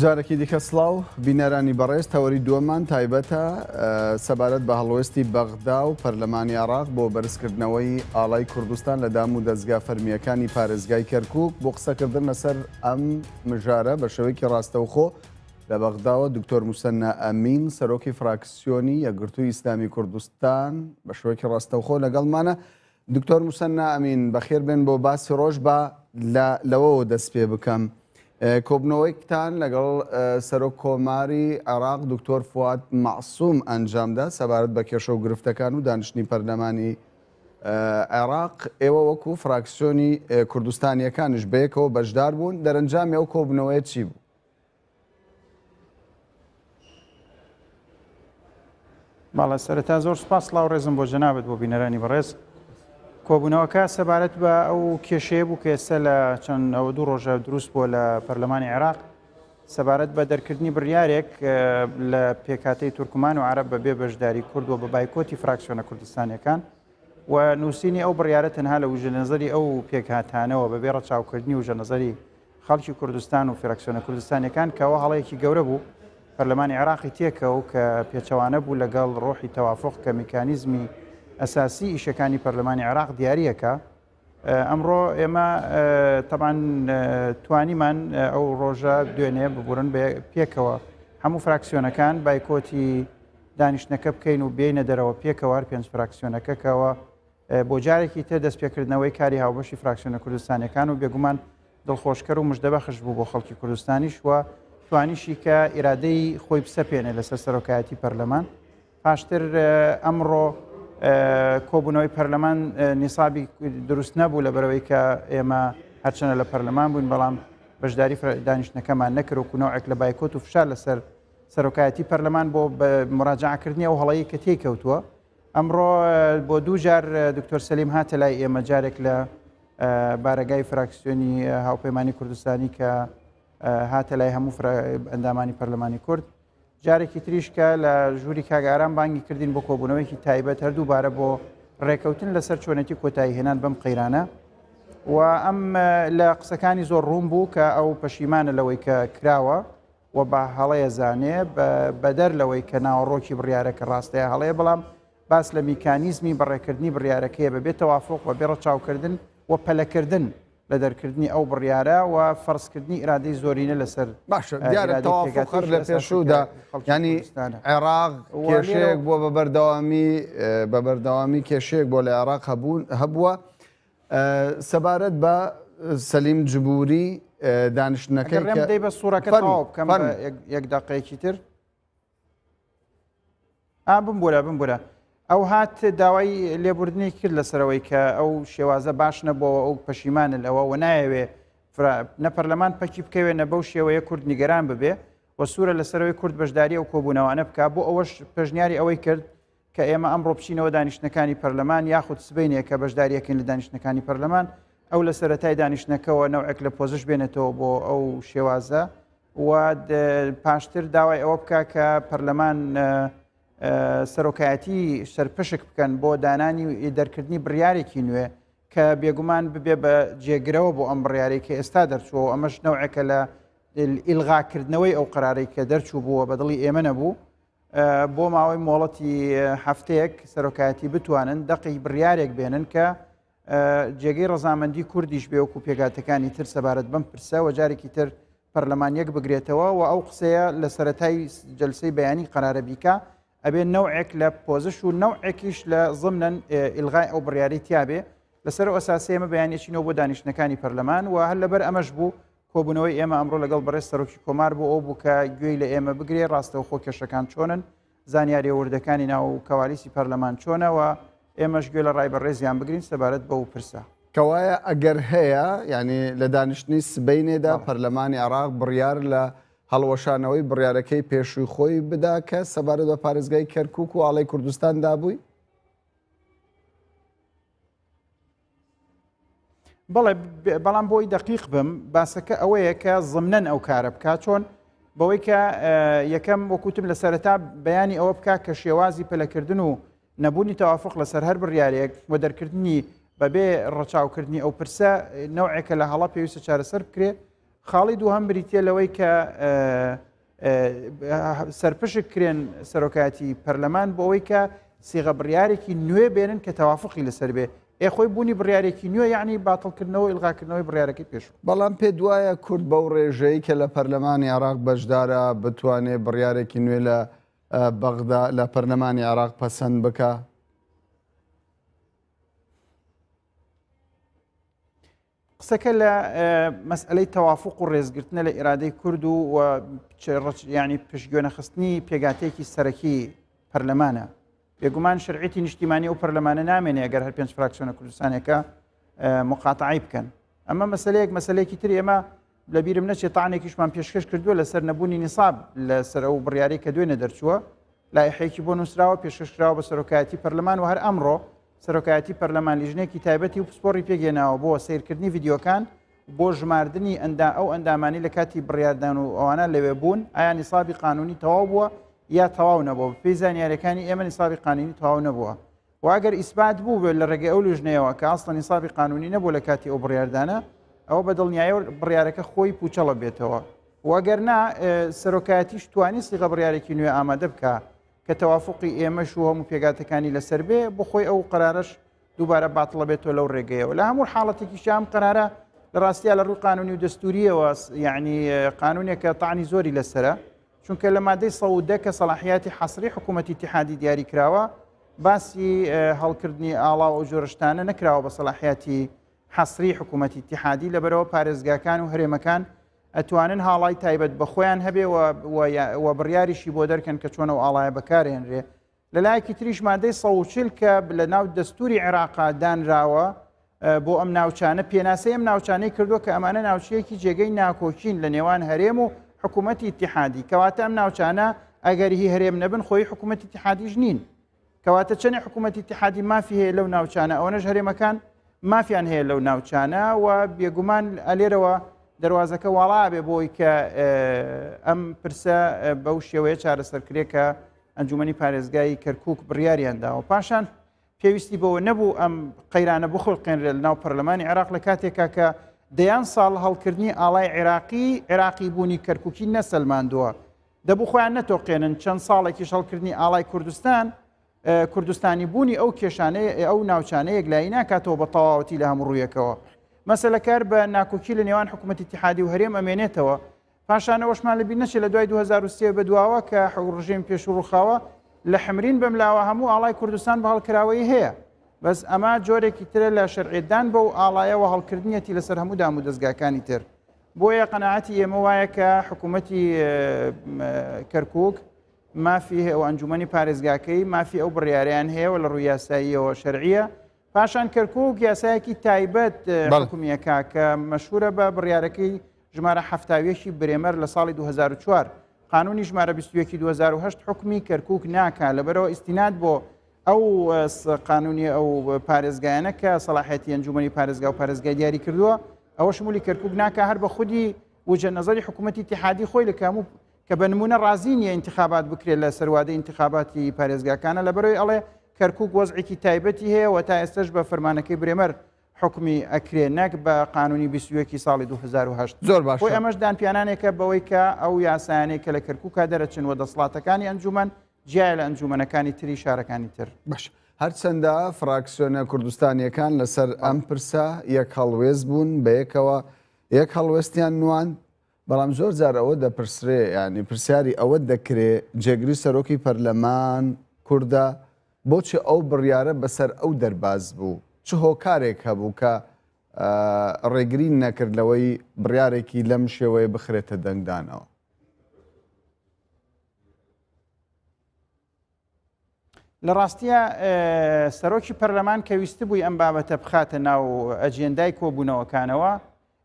جارێکی دیکە سڵاو بینەرانی بەڕێز تەوەری دووەمان تایبەتە سەبارەت بە هەڵوێستی بەغدا و پەرلەمانی عێراق بۆ بەرزکردنەوەی ئاڵای کوردستان لە دام و دەستگا فەرمیەکانی پارێزگای کەرکووک بۆ قسەکردن لەسەر ئەم مژارە بە شێوەیەکی ڕاستەوخۆ لە بەغداوە دکتۆر موسەنە ئەمین سەرۆکی فراکسیۆنی یەکگرتووی ئیسلامی کوردستان بە شێوەیەکی ڕاستەوخۆ لەگەڵمانە. دکتۆر موسەنە ئەمین بەخێر بێن بۆ باسی ڕۆژ بە لەوەوە دەست پێ بکەم. کۆبنەوەیکتان لەگەڵ سەرۆک کۆماری عێراق دکتۆر فواد مەعسووم ئەنجامدا سەبارەت بە کێشە و گرفتەکان و دانیشتنی پەرلەمانی عێراق ئێوە وەکو فراکسیۆنی کوردستانیەکانش بەیەکەوە بەشدار بوون دەرەنجامی ئەو کۆبنەوەیە چی بوو؟ باڵە سەرەتا زۆر سوپاس سڵاو ڕێزم بۆ جەنابەت بۆ بینەرانی بەڕێز. کۆبوونەوەکە سەبارەت بە ئەو کێشەیە بوو کە ئێستا لە چەند ئەوە دوو ڕۆژە دروست بووە لە پەرلەمانی عێراق سەبارەت بە دەرکردنی بڕیارێک لە پێکاتەی تورکمان و عەرەب بەبێ بەشداری کورد و بە بایکۆتی فراکسیۆنە کوردستانیەکان و نووسینی ئەو بڕیارە تەنها لە وژەنەزەری ئەو پێکهاتانەوە بەبێ ڕەچاوکردنی وژەنەزەری خەڵکی کوردستان و فراکسیۆنە کوردستانیەکان کەەوە هەڵەیەکی گەورە بوو پەرلەمانی عێراقی تێکەوە کە پێچەوانە بوو لەگەڵ ڕۆحی تەوافق کە میکانیزمی ئەساسی ئیشەکانی پەرلەمانی عێراق دیاریەکە. ئەمڕۆ ئێمە تەبان توانیمان ئەو ڕۆژە دوێنێ ببورن پێکەوە هەموو فراکسیۆنەکان بایکۆتی دانیشتنەکە بکەین و بێنە دەرەوە پێکەوە پێنج فراکسیۆنەکەکەوە بۆ جارێکی تر دەست پێکردنەوەی کاری هاوبەشی فراکسیۆنە کوردستانیەکان و بێگومان دڵخۆشکەر و مژدەبەخش بوو بۆ خەڵکی کوردستانیش وە توانیشی کە ئیرادەی خۆی بسەپێنێ لەسەر سەرۆکایەتی پەرلەمان. پاشتر ئەمڕۆ کۆبوونەوەی پەرلەمان نیسابی دروست نەبوو لە بەرەوەی کە ئێمە هەرچەنە لە پەرلەمان بووین بەڵام بەشداری دانیشتنەکەمان نەکرد و نەوعێک لە بایکۆت و فشار لەسەر سەرۆکایەتی پەرلەمان بۆ مراجعەکردنی ئەو هەڵەیە کە تێکەوتووە. ئەمڕۆ بۆ دوو جار دکتۆر سەلیم هاتە لای ئێمە جارێک لە بارەگای فراکسیۆنی هاوپەیمانی کوردستانی کە هاتە لای هەموو ئەندامانی پەرلەمانی کورد جارێکی تریشکە لە ژووری کاگاران بانگی کردین بۆ کۆبوونەوەیکی تایبەت هەردووبارە بۆ ڕێکەوتن لەسەر چۆنەتی کۆتایی هێنان بەم قەیرانە و ئەم لە قسەکانی زۆر ڕوون بوو کە ئەو پەشیمانە لەوەی کە کراوە و بە هەڵەیە زانێ بەدەر لەوەی کە ناوەڕۆکی بڕیارەکە ڕاستەیە هەڵەیە، بەڵام باس لە میکانیزمی بەڕێکردنی بڕیارەکەیە بەبێت تەوافق و بێ ڕەچاوکردن و پەلەکردن لە دەرکردنی ئەو بڕیارە و فەرزکردنی ئیرادەی زۆرینە لەسەر باشە دیارە تەوافق هەر لە پێشوودا ینی عێراق کێشەیەک بۆ بە بەردەوامی کێشەیەک بۆ لە عێراق هەبووە سەبارەت بە سەلیم جبوری دانیشتنەکەی دەی بە سوورەکە تەواو بکەم یەک دەقەیەکی تر بمبورە ئەو هات داوای لێبوردنی کرد لەسەرەوەی کە ئەو شێوازە باش نەبەوە ئەو پەشیمانە لەوە و نایەوێ نە پەرلەمان پەکی بکەوێ نە بەو شێوەیە کورد نیگەران ببێ و سوورە لەسەرەوەی کورد بەشداری ئەو کۆبوونەوەانە بکە بۆ ئەوەش پێشنیاری ئەوەی کرد کە ئێمە ئەمڕۆ بچینەوە دانیشتەکانی پەرلەمان یاخود سبەینێک کە بەشداریەکەین لە دانیشتەکانی پەرلەمان ئەو لە سەرەتای دانیشتنەکەەوە نەوەک لە پۆزش بێنێتەوە بۆ ئەو شێوازە و پاشتر داوای ئەوە بکە کە پەرلەمان سەرۆکایەتی سەرپشک بکەن بۆ دانانی دەرکردنی بڕیارێکی نوێ کە بێگومان ببێ بە جێگرەوە بۆ ئەم بڕیارێک کە ئێستا دەرچووە ئەمەش نەوعەکە لە ئیلغاکردنەوەی ئەو قرارێک کە دەرچوو بووە بەدڵی ئێمە نەبوو بۆ ماوەی مۆڵەتی هەفتەیەک سەرۆکایەتی بتوانن دەقی بڕیارێک بێنن کە جێگەی ڕەزامەندی کوردیش بێوەکو پێگاتەکانی تر سەبارەت بەم پرسە و جارێکی تر پەرلەمانیەک بگرێتەوە و ئەو قسەیە لە سەرەتای جەلسەی بەیانی قەرارە بیکە ئەبێ نەوعێک لە پۆزش و نەوعێکیش لە ضمنن ئیلغای ئەو بڕیاری تیاابێ لەسەر ئەساسی ئێمە بەیانێکینەوە بۆ دانیشتەکانی پەرلەمان و هەر لەبەر ئەمەش بوو کۆبوونەوەی ئێمە ئەمڕۆ لەگەڵ بەڕێز سەرۆکی کۆمار بوو ئەو بوو کە گوێی لە ئێمە بگرێ ڕاستەوە خۆ کێشەکان چۆنن زانیاری وردەکانی ناو کەوالیسی پەرلەمان چۆنەوە ئێمەش گوێ لە ڕای بەڕێزیان بگرین سەبارەت بەو پرسە کەوایە ئەگەر هەیە ینی لە دانیشتنی سبەینێدا پەرلەمانی عێراق بڕیار لە هەڵوەشانەوەی بڕیارەکەی پێشووی خۆی بدا کە سەبارەت بە پارێزگای کەرکووک و ئاڵای کوردستان دابووی بەڵێ بەڵام بۆی دەقیق بم باسەکە ئەوەیە کە ضمنەن ئەو کارە بکە چۆن بەوەی کە یەکەم وەکوتم لە سەرەتا بەیانی ئەوە بکە کە شێوازی پەلەکردن و نەبوونی تەوافق لەسەر هەر بڕیارێک بۆ دەرکردنی بەبێ ڕەچاوکردنی ئەو پرسە نەوعێکە لە هەڵە پێویستە چارەسەر بکرێت خاڵی دووهەم بریتە لەوەی کە سەرپشک کرێن سەرۆکایەتی پەرلەمان بۆ ئەوەی کە سیغە بڕیارێکی نوێ بێنن کە تەوافقی لەسەر بێ خۆی بوونی بڕیارێکی نوێ یعنی باتڵکردنەوە ئیلغاکردنەوەی بڕیارەکەی پێش بەڵام پێ دوایە کورد بەو ڕێژەی کە لە پەرلەمانی عێراق بەشدارە بتوانێت بڕیارێکی نوێ لە بەغدا لە پەرلەمانی عێراق پەسەند بکە قسەکە لە مەسئلەی تەوافق و ڕێزگرتنە لە ئیرادەی کورد و ینی پشتگوێنەخستنی پێگاتەیەکی سەرەکی پەرلەمانە بێگومان شرعیتی نیشتیمانی ئەو پەرلەمانە نامێنێ ئەگەر هەر 5 فراکسیۆنە کوردستانێکە مقاتعی بکەن ئەمە مەسەلەیەکی تر ئێمە لە بیرم نەچێت تاانێکیشمان پێشکەش کردووە لەسەر نەبوونی نیساب لەسەر ئەو بڕیاری کە دوێنە دەرچووە لایحەیەکی بۆ نووسراوە پێشکەشکراوە بە سەرۆکایەتی پەرلەمان و هەر ئەمڕۆ سەرۆکایەتی پەرلەمان لیژنێکی تایبەتی و پسپۆڕی پێگەێناوە بۆ سیرکردنی ڤیددیۆکان بۆ ژماردنی ئەو ئەندامانی لە کاتی بڕیاردان و ئەوانە لەوێ بوون ئایا نیسابی قانونی تەواو بووە یا تەواو نەبووە پێی زانیاریەکانی ئێمە نیسابی قانونی تەواو نەبووە واگەر ئیسبات بوو لە ڕێگەی ئەو لیژنەیەوە کە ئاستە نیسابی قانونی نەبوو لە کاتی ئەو بڕیاردانە ئەوە بە دڵنیایە بڕیارەکە خۆی پوچەڵە بێتەوە واگەر نا سەرۆکایەتیش توانی سیغە بڕیارێکی نوێ ئامادە بکە کە تەوافقی ئێمەش و هەموو پێگاتەکانی لەسەر بێ بۆ خۆی ئەو قرارش دووبارە باتڵە بێتەوە لەو ڕێگەیەوە لە هەموو حاڵەتێکی شام قرارە لە ڕاستیا لە ڕووی قانونی و دەستوریەوە یعنی قانونێکە تاعنی زۆری لەسرە چونکە لە مادەی 110 کە سەلاحیاتی حەسری حکوومەتی اتحادی دیاری کراوە باسی هەڵکردنی ئاڵا و جۆرشتانە نەکراوە بە سەلاحیاتی حەسری حکوومەتی اتحادی لەبەرەوە پارێزگاکان و هەرێمەکان ئەتوانن هاڵای تایبەت بە خۆیان هەبێ و بڕیاریشی بۆ دەرکەن کە چۆنە و ئاڵایە بەکارهێنرێ لەلایەکی تریش مادەی 140 کە لە ناو دەستوری عێراقا دانراوە بۆ ئەم ناوچانە پێناسەی ئەم ناوچانەی کردووە کە ئەمانە ناوچەیەکی جێگەی ناکۆچین لە نێوان هەرێم و حکوومەتی اتحادی کەواتە ئەم ناوچانە ئەگەری هەرێم نەبن خۆی حکوومەتی اتحادیش نین کەواتە چەنێ حکوومەتی اتحادی مافی هەیە لەو ناوچانە ئەوەنەش هەرێمەکان مافیان هەیە لەو ناوچانە و بێگومان ئەلێرەوە دەواازەکە واڵا بێ بۆی کە ئەم پرسە بەو شێوەیە چارەسەرکرێ کە ئەنجومەنی پارێزگای کەرکووک بڕیاریانداوە پاشان پێویستی بەوە نەبوو ئەم قەیرانە بخڵقێنرێت لە ناو پەرلەمانی عێراق لە کاتێکا کە دەیان ساڵ هەڵکردنی ئاڵای عێراقی بوونی کەرکووکی نەسەلماندووە دەبوو خۆیان نەتۆقێنن چەند ساڵێکیش هەڵکردنی ئاڵای کوردستانی بوونی ئەو کێشانەیە ئەو ناوچانەیەک لای ناکاتەوە بە تەواوەتی لە هەموو ڕوویەکەوە مەسەلەکار بە ناکۆکی لە نێوان حکوومەتی اتحادی و هەرێم ئەمێنێتەوە پاشانەوەشمان لەبیر نەچێت لە دوای 2023 بەدواوە کە ڕژیم پێش و ڕووخاوە لە حمرین بەملاوە هەموو ئاڵای کوردستان بە هەڵکراوەی هەیە بەس ئەمە جۆرێکی ترە لە شەرعێدان بەو ئاڵایەوە هەڵکردنیەتی لەسەر هەموو دام و دەستگاکانی تر بۆیە قەناعەتی ئێمە وایە کە حکوومەتی کەرکووک مافی ئەو ئەنجومەنی پارێزگاکەی مافی ئەو بڕیاریان هەیە لە ڕووی یاساییەوە شەرعیە پاشان کەرکووک یاسایەکی تایبەت حکومیەکە کە مەشهورە بە بڕیارەکەی ژمارە 70 برێمەر لە ساڵی 2004 قانونی ژمارە 21 2008 حکمی کەرکووک ناکا لەبەرەوە ئیستیناد بۆ ئەو قانونی ئەو پارێزگایانە کە سەلاحەتی ئەنجومەنی پارێزگا و پارێزگای دیاری کردووە ئەوە شمولی کەرکووک ناکە هەر بە خودی وجە نەزەری حکوومەتی اتحادی خۆی لە کاموو کە بە نمونە ڕازی نیە انتخابات بکرێت لە سەروادەی انتخاباتی پارێزگاکانە لەبەرەوەی ئەڵێ کەرکووک وەزعێکی تایبەتی هەیە و تا ئێستش بە فەرمانەکەی برێمەر حکمی ئەکرێ نەک بە قانونی 21 ساڵی 2008 زۆر باش بۆی ئەمەش دانپیانانێکە بەوەی کە ئەو یاسایانەی کە لە کەرکووکا دەرەچن و دەسڵاتەکانی ئەنجومەن جیای لە ئەنجومەنەکانی تری شارەکانی تر باش هەرچەندە فراکسیۆنە کوردستانیەکان لەسەر ئەم پرسە یەک هەڵوێز بوون بە یەکەوە یەک هەڵوێستیان نوان بەڵام زۆر جار ئەوە دەپرسرێ ینی پرسیاری ئەوە دەکرێت جێگری سەرۆکی پەرلەمان کووردە بۆچی ئەو بڕیارە بەسەر ئەو دەرباز بوو چ هۆکارێک هەبوو کە ڕێگرین نەکرد لەوەی بڕیارێکی لەم شێوەیە بخرێتە دەنگدانەوە لە ڕاستیە سەرۆکی پەرلەمان کە ویستی بووی ئەم بابەتە بخاتە ناو ئەجێندای کۆبوونەوەکانەوە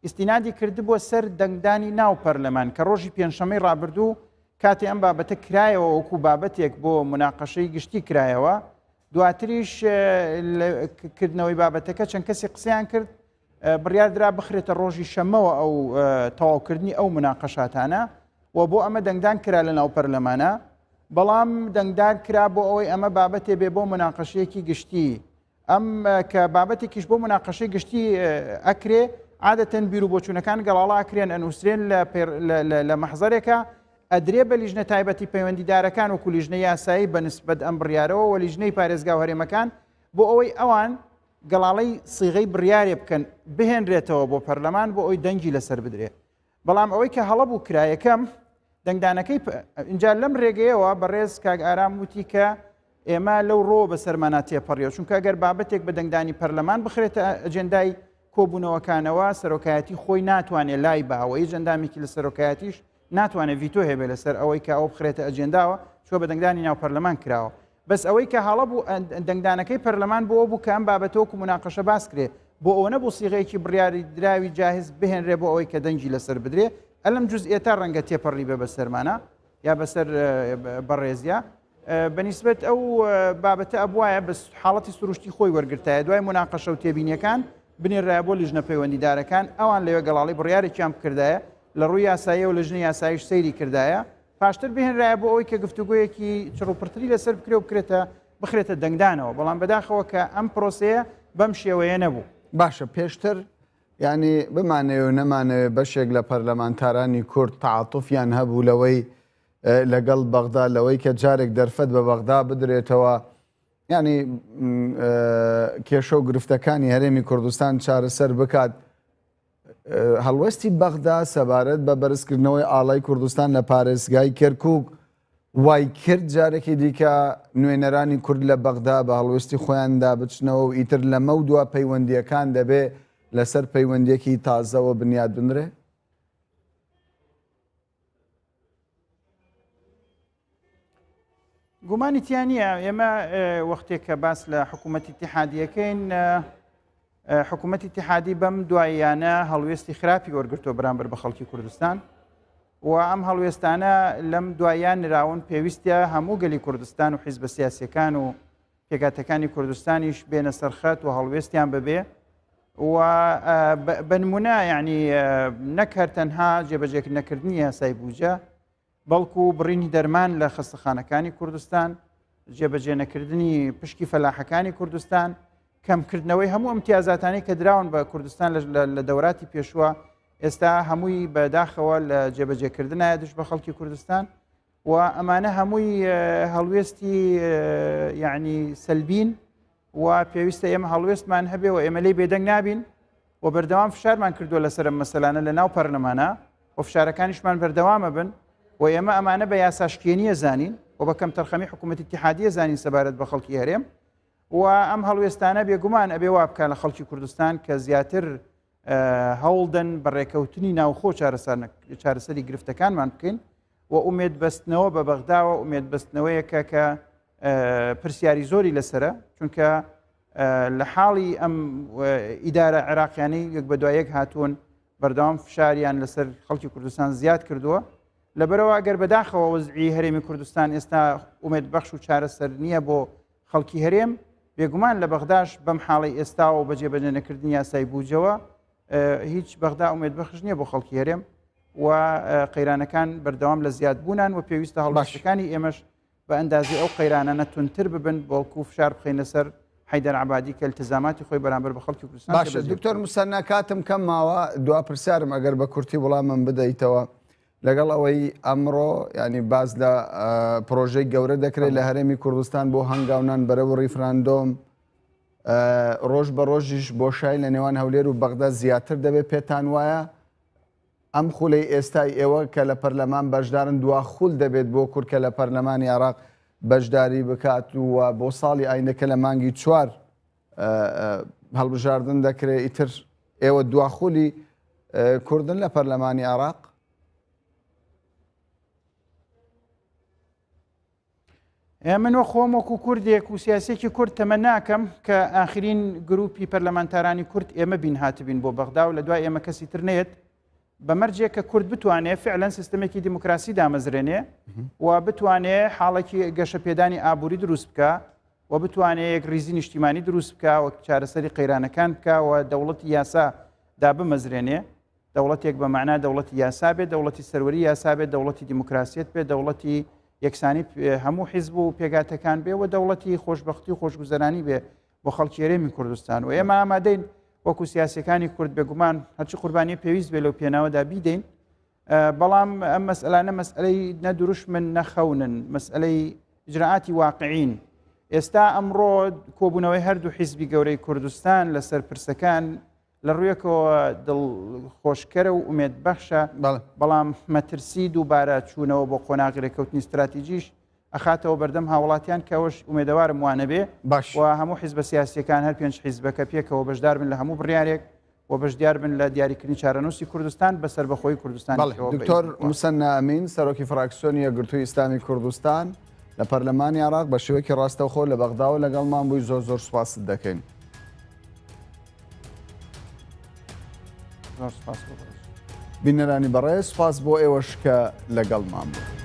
ئیستینادی کردبووە سەر دەنگدانی ناو پەرلەمان کە ڕۆژی پێنجشەمەی ڕابردوو کاتی ئەم بابەتە کرایەوە وەکو بابەتێک بۆ مناقەشەی گشتی کرایەوە دواتریش کردنەوەی بابەتەکە چەند کەسی قسەیان کرد بڕیاردرا بخرێتە ڕۆژی شەمەوە ئەو تەواوکردنی ئەو مناقەشاتانە و بۆ ئەمە دەنگدان کرا لە ناو پەرلەمانە بەڵام دەنگدان کرا بۆ ئەوەی ئەمە بابەتێ بێ بۆ مناقەشەیەکی گشتی ئەم کە بابەتێکیش بۆ مناقەشەی گشتی ئەکرێ عادەتەن بیر و بۆچوونەکان گەڵاڵا ئەکرێن ئەنووسرێن لە مەحزەرێکە ئەدرێ بە لیژنە تایبەتی پەیوەندیدارەکان وەکو لیژنە یاسایی بە نسبەت ئەم بڕیارەوە و لیژنەی پارێزگا و هەرێمەکان بۆ ئەوەی ئەوان گەڵاڵەی سیغەی بڕیارێ بکەن بهێنرێتەوە بۆ پەرلەمان بۆ ئەوی دەنگی لەسەر بدرێ بەڵام ئەوەی کە هەڵەبوو کرایەکەم دەنگدانەکەی اینجا لەم ڕێگەیەوە بەڕێز کاک ئارام وتی کە ئێمە لەو ڕۆ بە سەرمانە تێپەڕیەوە چونکە ئەگەر بابەتێک بە دەنگدانی پەرلەمان بخرێتە ئەجێندای کۆبوونەوەکانەوە سەرۆکایەتی خۆی ناتوانێت لای باوەی جەندامێکی لە سەرۆکایەتیش ناتوانێت ڤیتۆ هەبێت لەسەر ئەوەی کە ئەوە بخرێتە ئەجێنداوە چوە بە دەنگدانی ناو پەرلەمان کراوە بەس ئەوەی کە هەڵە بوو دەنگدانەکەی پەرلەمان بۆ بوو کە ئەم بابەتەوەکو مناقەشە باس کرێ بۆ ئەوە نەبوو سیغەیەکی بڕیاری دراوی جاهز بهێنرێ بۆ ئەوەی کە دەنگی لەسەر بدرێ ئەلم جزئیەتە ڕەنگە تێپەڕی بە بەسەرمانە یا بەسەر بەڕێزیە بەنسبەت ئەو بابەتە ئەبوایە بە حاڵەتی سروشتی خۆی وەرگرتایە دوای مناقەشە و تێبینیەکان بنێڕایە بۆ لیژنە پەیوەندیدارەکان ئەوان لەوێ گەڵاڵی بڕیارێکیان بکردایە لە ڕووی یاساییە و لە ژنی یاساییش سەیری کردایە پاشتر بهێنرایە بۆ ئەوەی کە گفتوگویەکی چڕوپڕتری لەسەر بکرێ و بخرێتە دەنگدانەوە بەڵام بەداخەوە کە ئەم پرۆسەیە بەم شێوەیە نەبوو باشە پێشتر ینی بمانەوە نەمانەوێت بەشێک لە پەرلەمانتارانی کورد تەعاتوفیان هەبوو لەوەی لەگەڵ بەغدا لەوەی کە جارێک دەرفەت بە بەغدا بدرێتەوە ینی کێشە و گرفتەکانی هەرێمی کوردستان چارەسەر بکات هەڵوەستی بەغدا سەبارەت بە بەرزکردنەوەی ئاڵای کوردستان لە پارێزگای کەرکووک وای کرد جارێکی دیکە نوێنەرانی کورد لە بەغدا بە هەڵوەستی خۆیاندا بچنەوە و ئیتر لە مەودووە پەیوەندیەکان دەبێ لەسەر پەیوەندیەکی تازەوە بنیاد بنرێ گومانی تیانە ئێمە وەختێک کە باس لە حکوومەتی اتحادیەکەین حکوومەتی اتحادی بەم دواییانە هەڵوێستی خراپی وەرگرتۆ بەرامبەر بە خەڵکی کوردستان و ئەم هەڵوێستانە لەم دواییان نراون پێویستە هەموو گەلی کوردستان و حیزبە سیاسیەکان و پێگاتەکانی کوردستانیش بێنە سەرخەت و هەڵوێستیان ببێ و بنمونە یعنی نەک هەر تەنها جێبەجێکردنەکردنی یاسای بوجە بەڵکو بڕینی دەرمان لە خەستەخانەکانی کوردستان جێبەجێ نەکردنی پشکی فەلاحەکانی کوردستان، کەمکردنەوەی هەموو ئەمتیازاتانی کە دراون بە کوردستان لە دەوراتی پێشووە ئێستا هەمووی بەداخەوە لە جێبەجێکردنایە دش بە خەڵکی کوردستان و ئەمانە هەمووی هەڵوێستی یعنی سەلبین و پێویستە ئێمە هەڵوێستمان هەبێ و ئێمە لێی بێدەنگ نابین و بەردەوام فشارمان کردووە لەسەر مەسەلانە لە ناو پەرلەمانە و فشارەکانیشمان بەردەوامە بن و ئێمە ئەمانە بە یاساشکێنیە زانین و بە کەم تەرخەمی حکوومەتی اتحادیە زانین سەبارەت بە خەڵکی هەرێم و ئەم هەڵوێستانە بێگومان ئەبێ وا بکە لە خەڵکی کوردستان کە زیاتر هەوڵدەن بە ڕێکەوتنی ناوخۆ چارەسەری گرفتەکانمان بکەین و ئومێد بەستنەوە بە بەغداوە ئومێد بەستنەوەیەکە کە پرسیاری زۆری لەسرە چونکە لە حاڵی ئەم ئیدارە عێراقیانی یەک بە دوای یەک هاتوون بەردەوام فشاریان لەسەر خەڵکی کوردستان زیاد کردووە لەبەرەوە ئەگەر بەداخەوە وەزعی هەرێمی کوردستان ئێستا ئومێد بەخش و چارەسەر نییە بۆ خەڵکی هەرێم بێگومان لە بەغداش بەم حاڵی ئێستا و بەجێبەجێ نەکردنی یاسای بووجەوە هیچ بەغدا ئومێد بەخش نییە بۆ خەڵکی هەرێم و قەیرانەکان بەردەوام لە زیاد بوونان و پێویستە هەڵباشەکانی ئێمەش بە ئەندازی ئەو قەیرانە نەتونتر ببن بۆڵکو و فشار بخەینە سەر حیدەر عەبادی کە التزاماتی خۆی بەرامبەر بە خەڵکی کوردستان. باشە دکتۆر موسەنا کاتم کەم ماوە دوا پرسیارم ئەگەر بە کورتی وەڵامم بدەیتەوە لەگەڵ ئەوەی ئەمڕۆ ینی باز لە پرۆژەی گەورە دەکرێت لە هەرێمی کوردستان بۆ هەنگاونان بەرەو ڕیفراندۆم ڕۆژ بە ڕۆژیش بۆشای لە نێوان هەولێر و بەغدا زیاتر دەبێت پێتان وایە ئەم خولەی ئێستای ئێوە کە لە پەرلەمان بەشدارن دوا خول دەبێت بۆ کورد کە لە پەرلەمانی عێراق بەشداری بکات و بۆ ساڵی ئاینەکە لە مانگی 4 هەڵبژاردن دەکرێت ئیتر ئێوە دواخولی کوردن لە پەرلەمانی عێراق؟ من وە خۆم وەکو کوردێک و سیاسێکی کورد تەمە ناکەم کە ئاخرین گروپی پەرلەمانتارانی کورد ئێمە بین هاتبین بۆ بەغدا و لە دوای ئێمە کەسی تر نێت بەمەرجێک کە کورد بتوانێت فعلەن سیستەمێکی دیموکراسی دامەزرێنێ و بتوانێت حاڵێکی گەشە پێدانی ئابووری دروست بکە و بتوانێت یەک ریزی نیشتیمانی دروست بکە و چارەسەری قەیرانەکان بکە و دەوڵەتی یاسا دا بمەزرێنێ دەوڵەتێک بە معنا دەوڵەتی یاسا بێت دەوڵەتی سەروەری یاسا بێت دەوڵەتی دیموکراسیەت بێت دەوڵەتی یەکسانی هەموو حیزب و پێگاتەکان بێ و دەوڵەتی خۆشببختی و خۆشگوزەرانی بێ بۆ خەڵکی هەرێمی کوردستان و ئێمە ئامادەین وەکو سیاسەکانی کورد بێگومان هەرچی قوربانی پێویست بێ لەو پێناوەدا بیدەین بەڵام ئەم مەسئلانە مەسئلەی نەدروشمن نەخەونن مەسئلەی ئیجراعاتی واقعین ئێستا ئەمڕۆ کۆبوونەوەی هەردوو حیزبی گەورەی کوردستان لەسەر پرسەکان لە ڕوویەکەوە دڵخۆشکەرە و ئومێدبەخشە بەڵام مەترسی دووبارە چوونەوە بۆ قۆناغیرەکەوتنی استراتیژیش ئەخاتەوە بەردەم هاوڵاتیان کەەوەش ئومێدەوارم وانە بێ و هەموو حیزبە سیاسیەکان هەر 5 حیزبەکە پێکەوە بەشدار بن لە هەموو بڕیارێک و بەشدار بن لە دیاریکردنی چارەنووسی کوردستان بەسەر بەخۆی کوردستان. دکتۆر موسەنا ئەمین سەرۆکی فراکسیۆنی یەکگرتووی ئیسلامی کوردستان لە پەرلەمانی عێراق بە شێوەیەکی ڕاستەوخۆ لە بەغداوە لەگەڵمان بووی زۆر زۆر سوپاست دەکەین. بینەرانی بەڕێز سوپاس بۆ ئێوەش کە لەگەڵمان بوو.